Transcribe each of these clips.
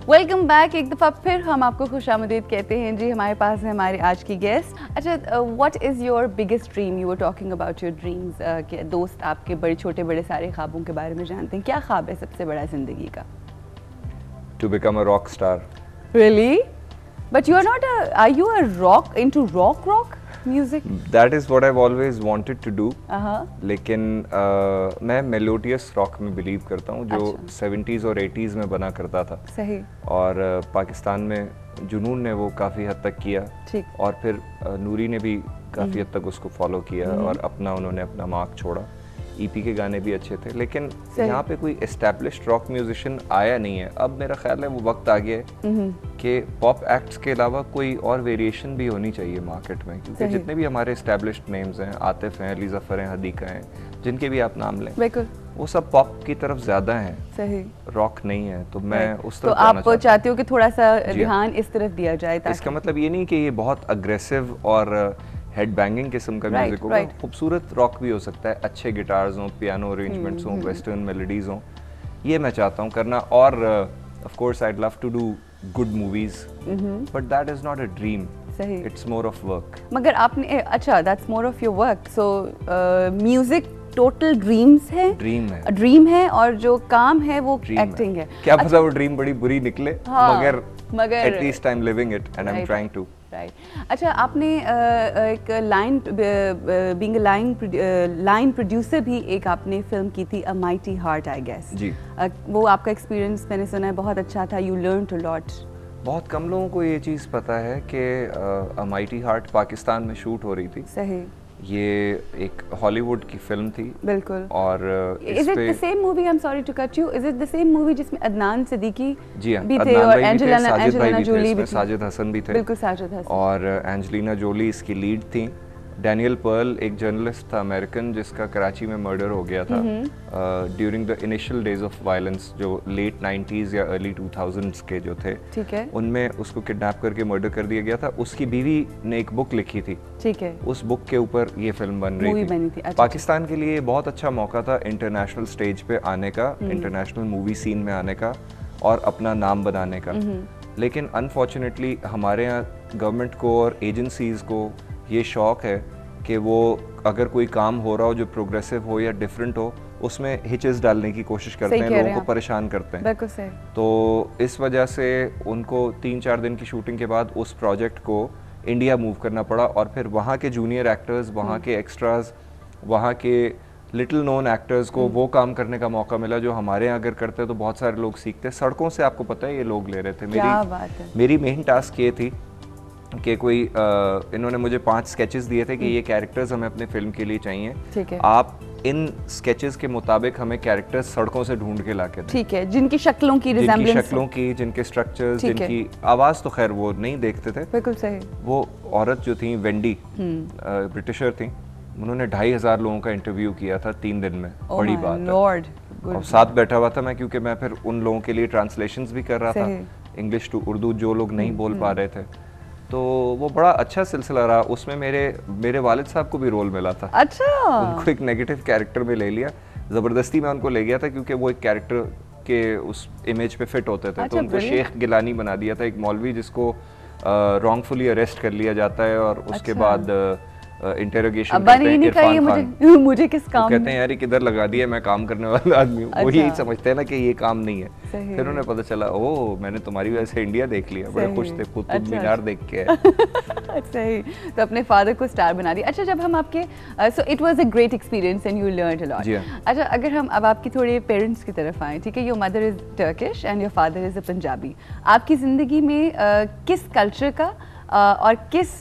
Welcome back. एक दफ़ा फिर हम आपको खुशामदीद कहते हैं जी। हमारे पास है हमारे आज की गेस्ट। अच्छा, what is your biggest dream? You were talking about your dreams कि दोस्त आपके बड़े छोटे बड़े सारे ख्वाबों के बारे में जानते हैं। क्या ख्वाब है सबसे बड़ा ज़िंदगी का? To become a rock star. Really? But you are not a, are you a rock into rock music? That is what I've always wanted to do. लेकिन मैं मेलोडियस रॉक में बिलीव करता हूँ जो अच्छा। 70s और 80s में बना करता था। सही। और पाकिस्तान में जुनून ने वो काफ़ी हद तक किया। ठीक। और फिर नूरी ने भी काफ़ी हद तक उसको फॉलो किया और उन्होंने अपना मार्क छोड़ा। ईपी के गाने भी अच्छे थे, लेकिन यहाँ पे कोई एस्टैब्लिश्ड रॉक म्यूजिशियन आया नहीं है। अब मेरा ख्याल है वो वक्त आ गया है कि पॉप एक्ट्स के अलावा कोई और वेरिएशन भी होनी चाहिए मार्केट में, क्योंकि जितने भी हमारे एस्टैब्लिश्ड नेम्स हैं, आतिफ हैं, अली ज़फ़र हैं, हदीका हैं, जिनके भी आप नाम लें, बिल्कुल वो सब पॉप की तरफ ज्यादा हैं, सही, रॉक नहीं है। तो मैं उस तरफ तो आप चाहते हो कि थोड़ा सा ध्यान इस तरफ दिया जाए। इसका मतलब ये नहीं कि ये बहुत अग्रेसिव और हेड बैंगिंग किस्म का म्यूजिक होगा, खूबसूरत रॉक भी हो सकता है, अच्छे गिटार्स हों, पियानो अरेंजमेंट्स हों, वेस्टर्न मेलोडीज हों, ये मैं चाहता हूँ करना। और of course I love to do good movies, but that is not a dream, it's more of work. मगर आपने अच्छा, that's more of your work. So music total dreams है, ड्रीम है और जो काम है वो एक्टिंग है। क्या पता वो ड्रीम बड़ी बुरी निकले, मगर at least I am living it and I am trying to. अच्छा, आपने एक बीइंग अ लाइन प्रोड्यूसर भी एक आपने फिल्म की थी, a mighty heart, I guess जी। वो आपका एक्सपीरियंस मैंने सुना है बहुत अच्छा था। You learned a lot. बहुत कम लोगों को ये चीज़ पता है कि अ माइटी हार्ट पाकिस्तान में शूट हो रही थी। सही। ये एक हॉलीवुड की फिल्म थी। बिल्कुल। और is it the same movie? I am sorry to cut you, is it the same movie जिसमें अदनान सिद्दीकी भी थे और एंजेलिना जोली भी, साजिद हसन भी थे? बिल्कुल, साजिद हसन। और एंजेलिना जोली इसकी लीड थी। डैनियल पर्ल एक जर्नलिस्ट था अमेरिकन, जिसका कराची में मर्डर हो गया था during the initial days of violence, जो लेट 90s या अर्ली 2000s के जो थे, ठीक है, उनमें उसको किडनैप करके मर्डर कर दिया गया था। उसकी बीवी ने एक बुक लिखी थी, ठीक है, उस बुक के ऊपर ये फिल्म बन रही थी। अच्छा, पाकिस्तान के लिए बहुत अच्छा मौका था इंटरनेशनल स्टेज पे आने का, इंटरनेशनल मूवी सीन में आने का और अपना नाम बनाने का। लेकिन अनफॉर्चुनेटली हमारे यहाँ गवर्नमेंट को और एजेंसीज को ये शौक है कि वो अगर कोई काम हो रहा हो जो प्रोग्रेसिव हो या डिफरेंट हो, उसमें हिचेस डालने की कोशिश करते हैं, लोगों को परेशान करते हैं। बिल्कुल सही। तो इस वजह से उनको 3-4 दिन की शूटिंग के बाद उस प्रोजेक्ट को इंडिया मूव करना पड़ा और फिर वहाँ के जूनियर एक्टर्स, वहाँ के एक्स्ट्राज, वहाँ के लिटिल नोन एक्टर्स को वो काम करने का मौका मिला जो हमारे यहाँ अगर करते तो बहुत सारे लोग सीखते। सड़कों से आपको पता है ये लोग ले रहे थे। मेरी मेन टास्क ये थी कि कोई इन्होंने मुझे 5 स्केचेस दिए थे कि ये कैरेक्टर्स हमें अपने फिल्म के लिए चाहिए। ठीक है। आप इन स्केचेस के मुताबिक हमें कैरेक्टर्स सड़कों से ढूंढ के लाके दें। ठीक है, जिनकी शक्लों की रिजेम्बलेंस, जिनकी शक्लों की, जिनके स्ट्रक्चर्स, जिनकी आवाज़ तो खैर वो नहीं देखते थे। बिल्कुल सही। वो औरत जो थी वेंडी, ब्रिटिशर थी, उन्होंने 2500 लोगों का इंटरव्यू किया था 3 दिन में। बड़ी बात है। और साथ बैठा हुआ था मैं, क्योंकि मैं फिर उन लोगों के लिए ट्रांसलेशंस भी कर रहा था, इंग्लिश टू उर्दू, जो लोग नहीं बोल पा रहे थे। तो वो बड़ा अच्छा सिलसिला रहा। उसमें मेरे वालिद साहब को भी रोल मिला था। अच्छा। उनको एक नेगेटिव कैरेक्टर में ले लिया, ज़बरदस्ती में उनको ले गया था, क्योंकि वो एक कैरेक्टर के उस इमेज पे फिट होते थे। तो उनको शेख गिलानी बना दिया था, एक मौलवी जिसको रॉन्गफुली अरेस्ट कर लिया जाता है और उसके बाद इंटेरोगेशन करते हैं इरफान खान। मुझे किस काम कहते हैं यार किधर लगा दिया, मैं काम करने वाला आदमी हूँ। वो यही समझते हैं ना कि ये काम नहीं है। फिर उन्हें पता चला, ओह मैंने तुम्हारी वजह से इंडिया देख लिया। बड़े खुश थे, कुतुब मीनार देख के। सही। तो अपने फादर को स्टार बना दिया। अच्छा, जब हम आपके so it was a great experience and you learned a lot. अच्छा, अगर हम अब आपकी थोड़े पेरेंट्स की तरफ आएँ, ठीक है, your mother is Turkish and your father is a Punjabi. आपकी ज़िंदगी में किस कल्चर का और किस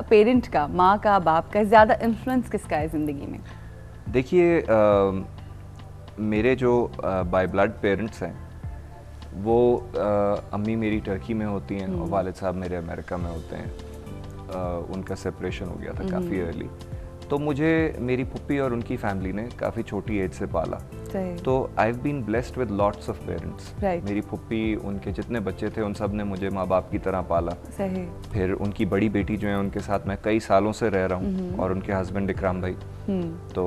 पेरेंट का, माँ का, बाप का ज़्यादा इन्फ्लुएंस किसका है ज़िंदगी में? देखिए, मेरे जो बाय ब्लड पेरेंट्स हैं वो अम्मी मेरी टर्की में होती हैं और वालिद साहब मेरे अमेरिका में होते हैं। उनका सेपरेशन हो गया था काफ़ी अर्ली। तो मुझे मेरी पुप्पी और उनकी फैमिली ने काफ़ी छोटी एज से पाला। तो I have been blessed with lots of parents. मेरी पुप्पी, उनके जितने बच्चे थे उन सब ने मुझे माँ बाप की तरह पाला। फिर उनकी बड़ी बेटी जो है उनके साथ मैं कई सालों से रह रहा हूँ और उनके हस्बैंड इकराम भाई। तो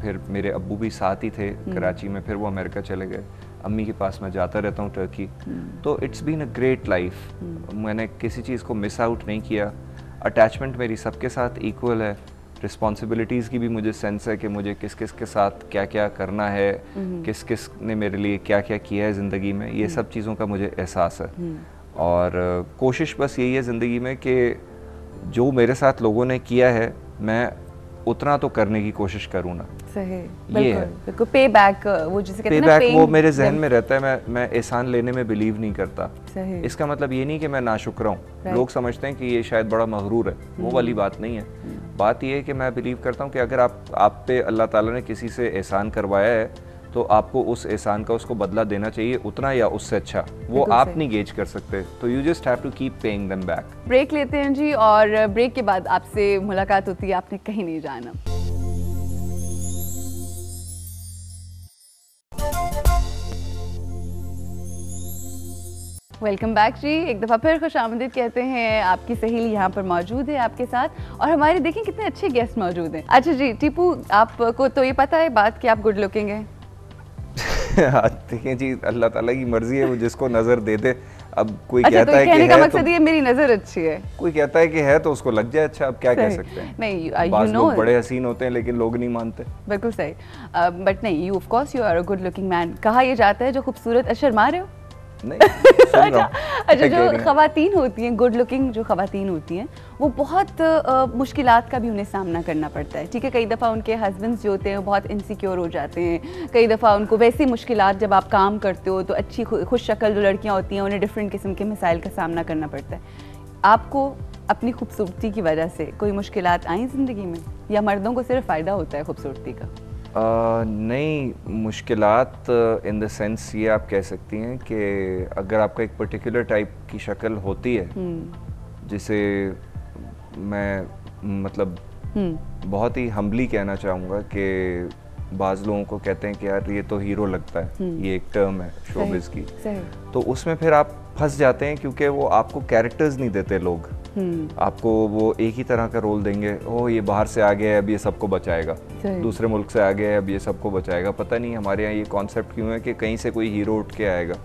फिर मेरे अब्बू भी साथ ही थे कराची में, फिर वो अमेरिका चले गए। अम्मी के पास मैं जाता रहता हूँ टर्की। तो it's been a great life, मैंने किसी चीज़ को मिस आउट नहीं किया। अटैचमेंट मेरी सबके साथ इक्वल है, रिस्पॉन्सिबिलिटीज़ की भी मुझे सेंस है कि मुझे किस किस के साथ क्या क्या करना है, किस किस ने मेरे लिए क्या क्या किया है ज़िंदगी में, ये सब चीज़ों का मुझे एहसास है। और कोशिश बस यही है ज़िंदगी में कि जो मेरे साथ लोगों ने किया है मैं उतना तो करने की कोशिश करूँ ना। सही, ये है बिल्कुल पे बैक, वो जिसे कहते हैं पे ना, बैक वो मेरे जहन में रहता है। मैं एहसान लेने में बिलीव नहीं करता। सही। इसका मतलब ये नहीं कि मैं नाशुक्र हूँ। लोग समझते हैं कि ये शायद बड़ा मगरूर है, वो वाली बात नहीं है। बात ये है कि मैं बिलीव करता हूँ कि अगर आप पे अल्लाह ताला ने किसी से एहसान करवाया है तो आपको उस एहसान का उसको बदला देना चाहिए, उतना या उससे अच्छा। वो आप नहीं गेज कर सकते, तो you just have to keep paying them back. Break लेते हैं जी, और ब्रेक के बाद आपसे मुलाकात होती है, आपने कहीं नहीं जाना। वेलकम बैक जी, एक दफ़ा फिर खुशामदीद कहते हैं। आपकी सहेली यहाँ पर मौजूद है आपके साथ, और हमारे देखें कितने अच्छे गेस्ट मौजूद हैं। अच्छा जी टीपू, आपको तो ये पता है बात कि आप गुड लुकिंग हैं? देखें जी, अल्लाह ताला की मर्जी है, वो जिसको नजर दे दे। अब कोई अच्छा, कहता तो है कि कहने का है मकसद ये मेरी नजर अच्छी है, कोई कहता है कि है तो उसको लग जाए अच्छा। अब क्या कह सकते हैं, नहीं बाज़ लोग बड़े हसीन होते हैं लेकिन लोग नहीं मानते। बिल्कुल सही, बट नहीं, you of course you are a good looking man. कहा यह जाता है जो खूबसूरत, शर्मा रहे हो? नहीं, सुन रहा हूं। अच्छा, जो ख़वातीन होती हैं, गुड लुकिंग जो ख़वातीन होती हैं, वो बहुत मुश्किलात का भी उन्हें सामना करना पड़ता है। ठीक है, कई दफ़ा उनके हस्बैंड्स जो होते हैं बहुत इनसिक्योर हो जाते हैं, कई दफ़ा उनको वैसी मुश्किलात, जब आप काम करते हो तो अच्छी खुश शक्ल जो लड़कियाँ होती हैं उन्हें डिफरेंट किस्म के मसाइल का सामना करना पड़ता है। आपको अपनी खूबसूरती की वजह से कोई मुश्किलात आई ज़िंदगी में, या मर्दों को सिर्फ फ़ायदा होता है खूबसूरती का? नहीं, मुश्किलात इन द सेंस ये आप कह सकती हैं कि अगर आपका एक पर्टिकुलर टाइप की शक्ल होती है, जिसे मैं मतलब बहुत ही हम्बली कहना चाहूँगा कि बाज़ लोगों को कहते हैं कि यार ये तो हीरो लगता है, ये एक टर्म है शोबिज़ की, तो उसमें फिर आप फंस जाते हैं क्योंकि वो आपको कैरेक्टर्स नहीं देते लोग। आपको वो एक ही तरह का रोल देंगे, ओह ये बाहर से आ गया है अब ये सबको बचाएगा, दूसरे मुल्क से आ गया है अब ये सबको बचाएगा। पता नहीं हमारे यहाँ ये कॉन्सेप्ट क्यों है कि कहीं से कोई हीरो उठ के आएगा।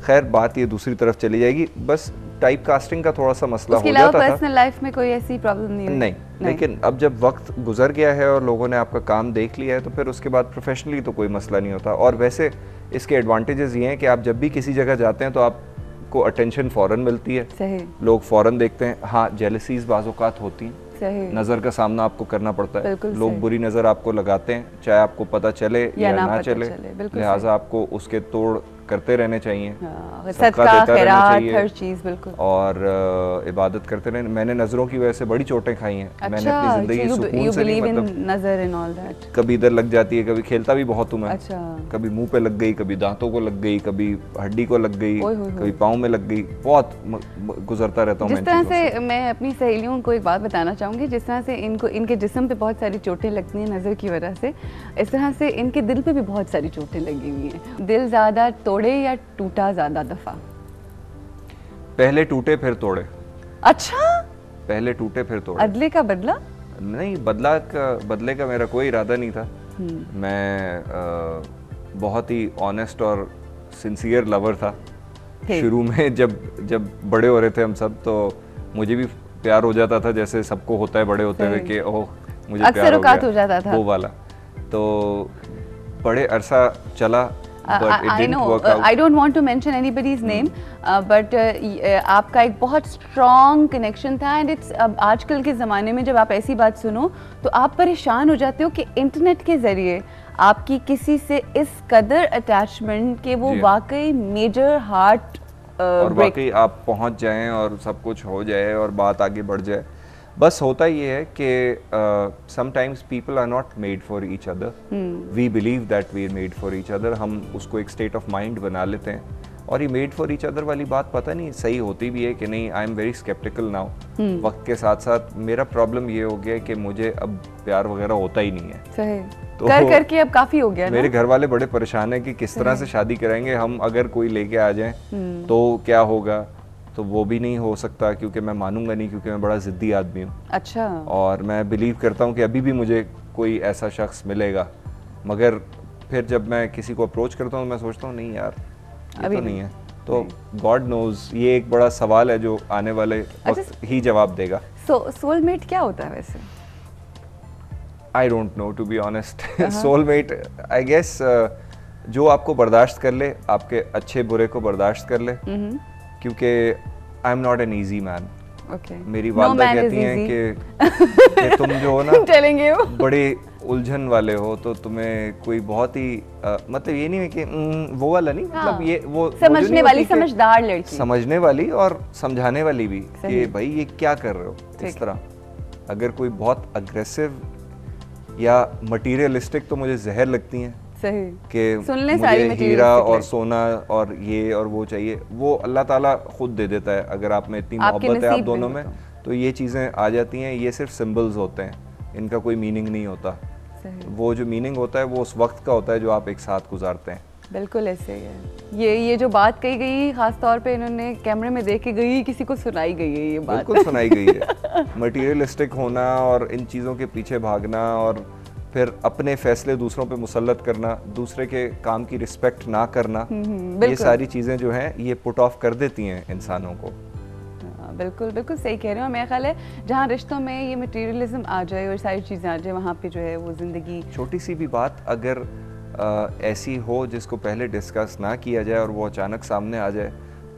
खैर बात ये दूसरी तरफ चली जाएगी, बस टाइप कास्टिंग का थोड़ा सा मसला हो जाता था। पर्सनल लाइफ में कोई ऐसी प्रॉब्लम नहीं? लेकिन अब जब वक्त गुजर गया है और लोगों ने आपका काम देख लिया है तो फिर उसके बाद प्रोफेशनली तो कोई मसला नहीं होता। और वैसे इसके एडवांटेजेस ये हैं कि आप जब भी किसी जगह जाते हैं तो आपको अटेंशन फ़ौरन मिलती है। सही। लोग फ़ौरन देखते हैं। हाँ, जेलसीज बाज़ औक़ात होती हैं, सही। नज़र का सामना आपको करना पड़ता है, लोग सही। बुरी नज़र आपको लगाते हैं, चाहे आपको पता चले या ना चले, लिहाजा आपको उसके तोड़ करते रहने चाहिए, सदका खैरात हर चीज़, बिल्कुल, और इबादत करते रहने। मैंने नज़रों की वजह से बड़ी चोटें खाई हैं। मैंने अपनी ज़िंदगी सुकून से नहीं, मतलब नज़र इन ऑल दैट, कभी इधर लग जाती है, कभी खेलता भी बहुत हूँ मैं। अच्छा। कभी मुंह पे लग गई, कभी दांतों को लग गई, कभी हड्डी को लग गई, कभी पाँव में लग गई, बहुत गुजरता रहता हूँ। जिस तरह से मैं अपनी सहेलियों को एक बात बताना चाहूँगी, जिस तरह से इनको इनके जिस्म पे बहुत सारी चोटें लगती हैं नज़र की वजह से, इस तरह से इनके दिल पे भी बहुत सारी चोटें लगी हुई हैं। दिल ज़्यादा तोड़े या टूटा ज़्यादा दफ़ा? पहले टूटे फिर तोड़े। अच्छा, पहले टूटे फिर तोड़े। अदले का बदला? नहीं, बदले का मेरा कोई इरादा नहीं था। मैं बहुत ही ऑनेस्ट और सिंसियर लवर था। शुरू में जब बड़े हो रहे थे हम सब, तो मुझे भी प्यार हो जाता था जैसे सबको होता है बड़े होते हुए कि ओह मुझे प्यार हो जाता था, वो वाला। तो बड़े अरसा चला। I know, I don't want to mention anybody's name, but आपका एक बहुत strong connection था, and it's आजकल के ज़माने में जब आप ऐसी बात सुनो तो आप परेशान हो जाते हो कि इंटरनेट के ज़रिए आपकी किसी से इस कदर अटैचमेंट के वो वाकई मेजर हार्ट और वाकई आप पहुंच जाएं और सब कुछ हो जाए और बात आगे बढ़ जाए। बस होता ये है कि sometimes people are not made for each other, we believe that we are made for each other. हम उसको एक स्टेट ऑफ माइंड बना लेते हैं, और ये मेड फॉर ईच अदर वाली बात पता नहीं सही होती भी है कि नहीं। I am very sceptical now. वक्त के साथ साथ मेरा प्रॉब्लम ये हो गया कि मुझे अब प्यार वगैरह होता ही नहीं है। सही। तो करके अब काफी हो गया। मेरे घर वाले बड़े परेशान है कि किस तरह से शादी कराएंगे हम, अगर कोई लेके आ जाए तो क्या होगा। तो वो भी नहीं हो सकता क्योंकि मैं मानूंगा नहीं, क्योंकि मैं बड़ा जिद्दी आदमी हूँ। अच्छा। और मैं बिलीव करता हूँ कि अभी भी मुझे कोई ऐसा शख्स मिलेगा, मगर फिर जब मैं किसी को अप्रोच करता हूँ मैं सोचता हूँ नहीं यार ये तो नहीं है, तो गॉड नोज ये एक बड़ा सवाल है जो आने वाले वक्त ही जवाब देगा। सोलमेट क्या होता है वैसे? I don't know to be honest. Soulmate I guess जो आपको बर्दाश्त कर ले, आपके अच्छे बुरे को बर्दाश्त कर ले, क्योंकि I am not an easy man. मेरी वालदा कहती हैं कि तुम जो हो ना बड़े उलझन वाले हो, तो तुम्हें कोई बहुत ही मतलब ये नहीं है कि वो वाला नहीं, मतलब ये वो समझने वाली, समझदार लड़की, समझने वाली और समझाने वाली भी कि भाई ये क्या कर रहे हो इस तरह। अगर कोई बहुत अग्रेसिव या मटीरियलिस्टिक तो मुझे जहर लगती हैं कि मुझे हीरा और सोना और ये और वो चाहिए, वो अल्लाह ताला खुद दे देता है। अगर आप में इतनी मोहब्बत है आप दोनों में, तो ये चीज़ें आ जाती हैं। ये सिर्फ सिंबल्स होते हैं, इनका कोई मीनिंग नहीं होता। वो जो मीनिंग होता है वो उस वक्त का होता है जो आप एक साथ गुजारते हैं। बिल्कुल ऐसे ही है। ये जो बात कही गई खास तौर पे इन्होंने कैमरे में देख के गई, किसी को सुनाई गई है ये बात। बिल्कुल सुनाई गई है। मटीरियलिस्टिक होना और इन चीज़ों के पीछे भागना और फिर अपने फैसले दूसरों पे मुसल्लत करना, दूसरे के काम की रिस्पेक्ट ना करना, ये सारी चीज़ें जो हैं ये पुट ऑफ कर देती हैं इंसानों को। बिल्कुल बिल्कुल सही कह रहे हो। मेरा ख्याल है जहाँ रिश्तों में ये मटेरियलिज्म आ जाए और सारी चीज़ें आ जाए, वहाँ पे जो है वो ज़िंदगी, छोटी सी भी बात अगर ऐसी हो जिसको पहले डिस्कस ना किया जाए और वो अचानक सामने आ जाए,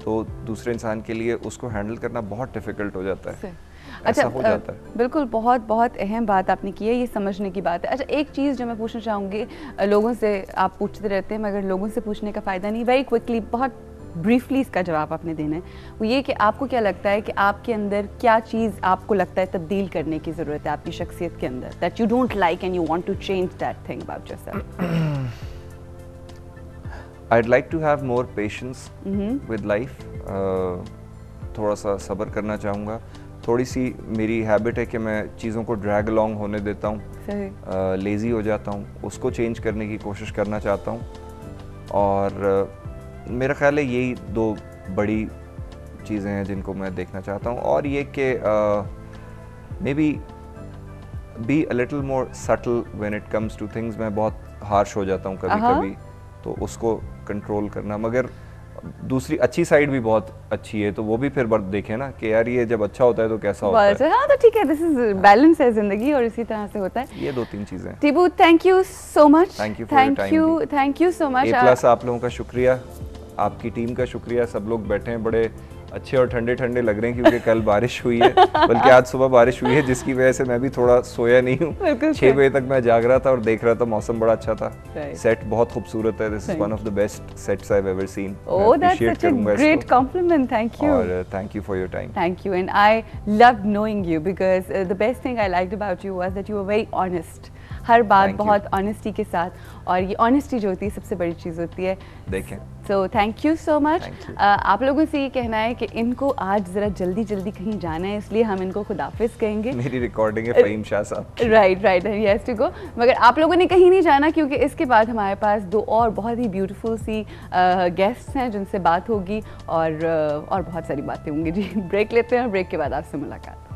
तो दूसरे इंसान के लिए उसको हैंडल करना बहुत डिफ़िकल्ट हो जाता है। अच्छा, हो जाता है। बिल्कुल, बहुत बहुत अहम बात आपने की है, ये समझने की बात है। अच्छा, एक चीज़ जो मैं पूछना चाहूँगी, लोगों से आप पूछते रहते हैं मगर लोगों से पूछने का फ़ायदा नहीं, वेरी क्विकली, बहुत ब्रीफली इसका जवाब आपने देना है। वो ये कि आपको क्या लगता है कि आपके अंदर क्या चीज़ आपको लगता है तब्दील करने की ज़रूरत है आपकी शख्सियत के अंदर, that you don't like and you want to change that thing about yourself? I'd like to have more patience with life. थोड़ा सा सब्र करना चाहूँगा। थोड़ी सी मेरी हैबिट है कि मैं चीज़ों को ड्रैग अलॉन्ग होने देता हूँ, लेज़ी हो जाता हूँ, उसको चेंज करने की कोशिश करना चाहता हूँ। और मेरा ख्याल है यही दो बड़ी चीज़ें हैं जिनको मैं देखना चाहता हूँ। और ये कि may be a little more subtle when it comes two things. मैं बहुत हार्श हो जाता हूँ कभी कभी, तो उसको कंट्रोल करना। मगर दूसरी अच्छी साइड भी बहुत अच्छी है, तो वो भी फिर देखें ना कि यार ये जब अच्छा होता है तो कैसा होता है। हाँ, तो ठीक है, दिस इज बैलेंस है जिंदगी और इसी तरह से होता है। ये दो तीन चीजें। टीबू, thank you so much. Thank you so much. A plus आप लोगों का शुक्रिया, आपकी टीम का शुक्रिया। सब लोग बैठे हैं, बड़े अच्छे और ठंडे ठंडे लग रहे हैं क्योंकि कल बारिश हुई है, बल्कि आज सुबह बारिश हुई है, जिसकी वजह से मैं भी थोड़ा सोया नहीं हूँ। 6 बजे तक मैं जाग रहा था और देख रहा था, मौसम बड़ा अच्छा था। सेट बहुत खूबसूरत है। This is one of the best sets I have ever seen. Oh, that's such a great compliment. Thank you. और thank you for your time. Thank you, and I loved knowing you because the best thing I liked about you was that you were very honest. हर बात बहुत honesty के साथ, और ये honesty जो होती है सबसे बड़ी चीज़ होती है। देखें, so thank you so much. आप लोगों से ये कहना है कि इनको आज ज़रा जल्दी जल्दी कहीं जाना है, इसलिए हम इनको खुदाफिज कहेंगे। मेरी रिकॉर्डिंग है फ़हीम शाह साहब। Right, he has to go. मगर आप लोगों ने कहीं नहीं जाना, क्योंकि इसके बाद हमारे पास 2 और बहुत ही ब्यूटीफुल सी गेस्ट्स हैं जिनसे बात होगी और बहुत सारी बातें होंगी। जी, ब्रेक लेते हैं और ब्रेक के बाद आपसे मुलाकात।